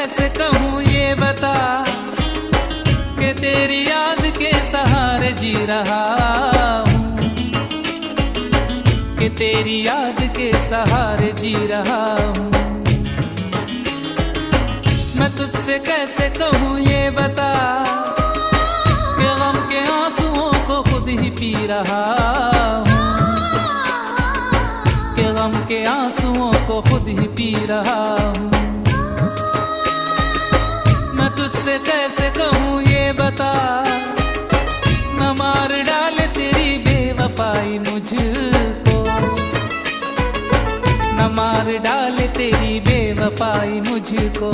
कैसे कहूँ ये बता कि तेरी याद के सहारे जी रहा हूँ, कि तेरी याद के सहारे जी रहा हूँ। मैं तुझसे कैसे कहूँ ये बता कि गम के आंसुओं को खुद ही पी रहा हूँ, कि गम के आंसुओं को खुद ही पी रहा हूँ। मैं तुझसे कैसे कहूँ ये बता, न मार डाले तेरी बेवफाई मुझको, न मार डाले तेरी बेवफाई मुझको।